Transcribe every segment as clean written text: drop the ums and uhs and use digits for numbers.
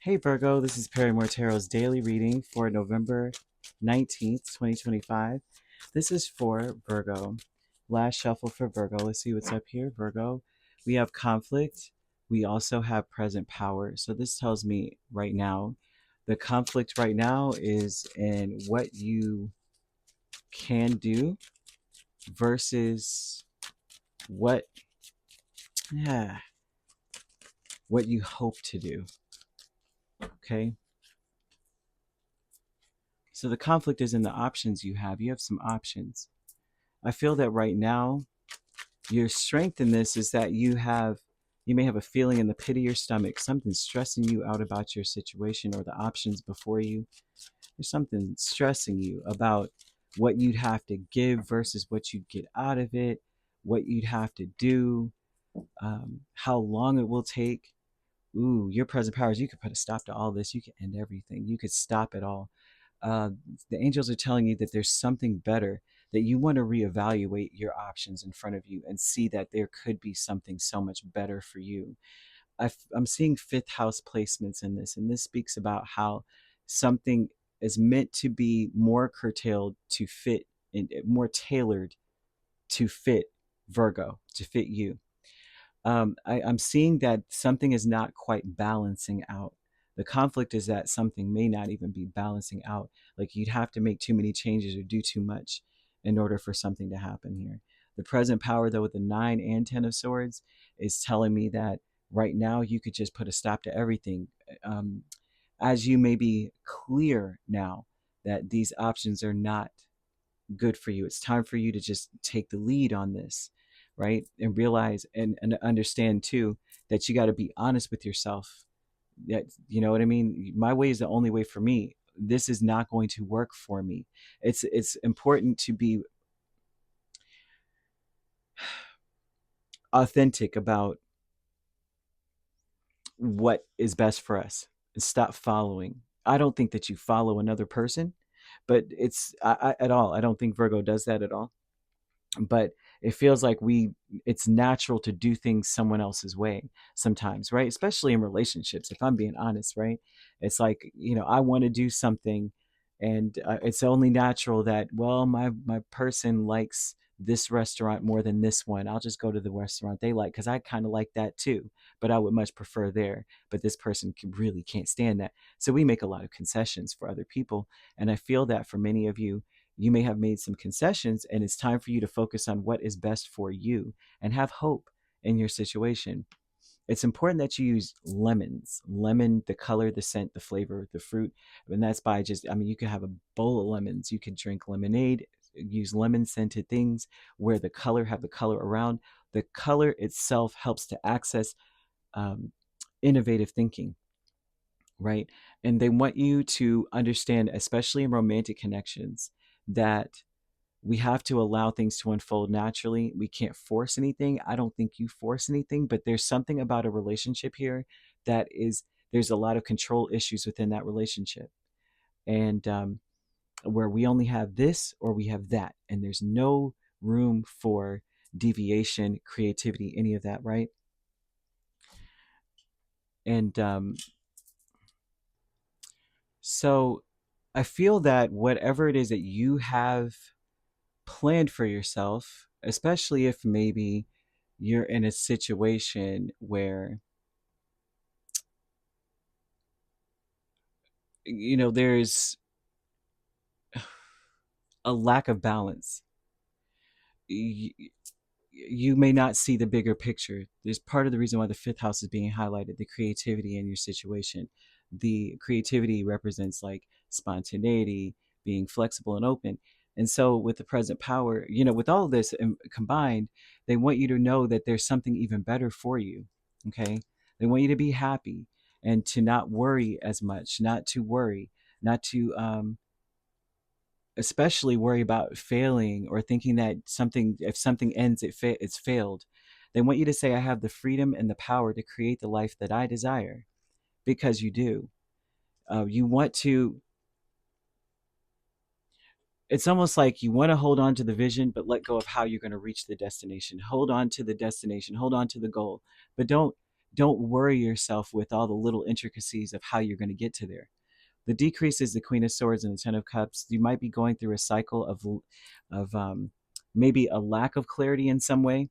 Hey Virgo, this is Perrymore Tarot's daily reading for November 19th, 2025. This is for Virgo. Last shuffle for Virgo. Let's see what's up here. Virgo, we have conflict. We also have present power. So this tells me right now, the conflict right now is in what you can do versus what, yeah, what you hope to do. Okay. So the conflict is in the options you have. You have some options. I feel that right now, your strength in this is that you may have a feeling in the pit of your stomach, something stressing you out about your situation or the options before you. There's something stressing you about what you'd have to give versus what you'd get out of it, what you'd have to do, how long it will take. Ooh, your present powers, you could put a stop to all this. You could end everything. You could stop it all. uh, the angels are telling you that there's something better, that you want to reevaluate your options in front of you and see that there could be something so much better for you. I'm seeing fifth house placements in this, and this speaks about how something is meant to be more curtailed to fit and more tailored to fit Virgo, to fit you. I'm seeing that something is not quite balancing out. The conflict is that something may not even be balancing out. Like you'd have to make too many changes or do too much in order for something to happen here. The present power, though, with the 9 and 10 of swords, is telling me that right now you could just put a stop to everything. Um, as you may be clear now that these options are not good for you. It's time for you to just take the lead on this, right? And realize and understand too that you got to be honest with yourself. That, you know what I mean? My way is the only way for me. This is not going to work for me. It's important to be authentic about what is best for us. Stop following. I don't think that you follow another person, but at all. I don't think Virgo does that at all. But it feels like it's natural to do things someone else's way sometimes, right? Especially in relationships, if I'm being honest, right? It's like, I want to do something, and it's only natural that, well, my person likes this restaurant more than this one. I'll just go to the restaurant they like because I kind of like that too, but I would much prefer there. But this person really can't stand that, so we make a lot of concessions for other people. And I feel that for many of you, you may have made some concessions, and it's time for you to focus on what is best for you and have hope in your situation. It's important that you use lemons. Lemon, the color, the scent, the flavor, the fruit. And that's by you could have a bowl of lemons. You could drink lemonade, use lemon scented things where have the color around. The color itself helps to access um, innovative thinking, right? And they want you to understand, especially in romantic connections, that we have to allow things to unfold naturally. We can't force anything. I don't think you force anything, but there's something about a relationship here there's a lot of control issues within that relationship. And where we only have this or we have that, and there's no room for deviation, creativity, any of that, right? And so I feel that whatever it is that you have planned for yourself, especially if maybe you're in a situation where there's a lack of balance. You may not see the bigger picture. There's part of the reason why the fifth house is being highlighted, the creativity in your situation. The creativity represents like spontaneity, being flexible and open. And so with the present power, with all of this combined, they want you to know that there's something even better for you. Okay. They want you to be happy and to not worry as much, not to worry, not to especially worry about failing or thinking that if something ends, it's failed. They want you to say, I have the freedom and the power to create the life that I desire, because you do. You want to, it's almost like you want to hold on to the vision, but let go of how you're going to reach the destination. Hold on to the destination, hold on to the goal, but Don't worry yourself with all the little intricacies of how you're going to get to there. The decrease is the Queen of Swords and the Ten of Cups. You might be going through a cycle of maybe a lack of clarity in some way,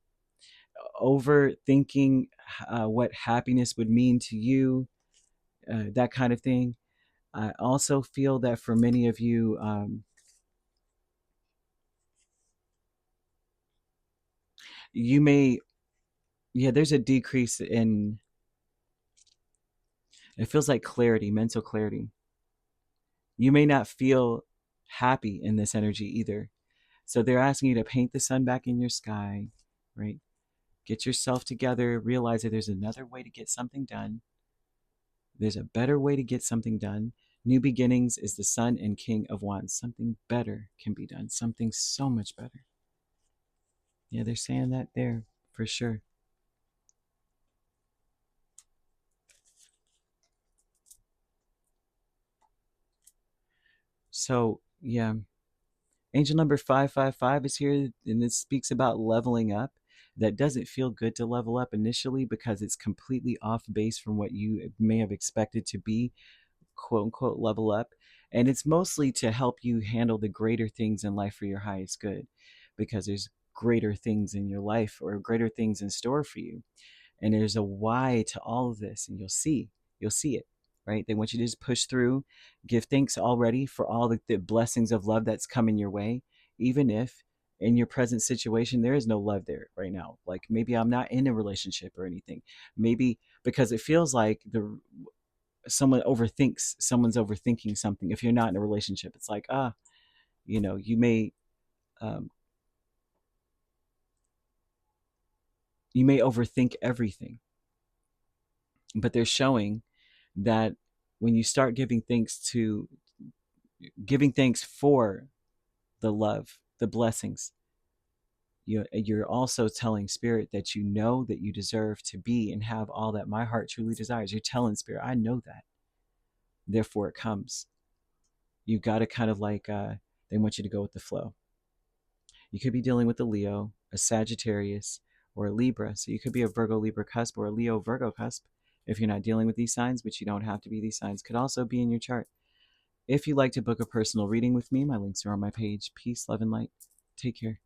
overthinking what happiness would mean to you, that kind of thing. I also feel that for many of you, you may, yeah, there's a decrease in, it feels like clarity, mental clarity. You may not feel happy in this energy either. So they're asking you to paint the sun back in your sky, right? Get yourself together, realize that there's another way to get something done. There's a better way to get something done. New beginnings is the Sun and King of Wands. Something better can be done. Something so much better. Yeah, they're saying that there for sure. So, yeah. Angel number 555 is here, and it speaks about leveling up. That doesn't feel good to level up initially because it's completely off base from what you may have expected to be, quote unquote, level up. And it's mostly to help you handle the greater things in life for your highest good, because there's greater things in your life or greater things in store for you. And there's a why to all of this, and you'll see it, right? They want you to just push through, give thanks already for all the blessings of love that's coming your way, even if in your present situation there is no love there right now. Like maybe I'm not in a relationship or anything, maybe because it feels like someone's overthinking something. If you're not in a relationship, it's like, um, you may overthink everything, but they're showing that when you start giving thanks for the love, the blessings, you're also telling spirit that you know that you deserve to be and have all that my heart truly desires. You're telling spirit, I know that, therefore it comes. You've got to kind of like, they want you to go with the flow. You could be dealing with a Leo, a Sagittarius, or a Libra. So you could be a Virgo Libra cusp or a Leo Virgo cusp if you're not dealing with these signs, but you don't have to be. These signs could also be in your chart. If you'd like to book a personal reading with me, my links are on my page. Peace, love, and light. Take care.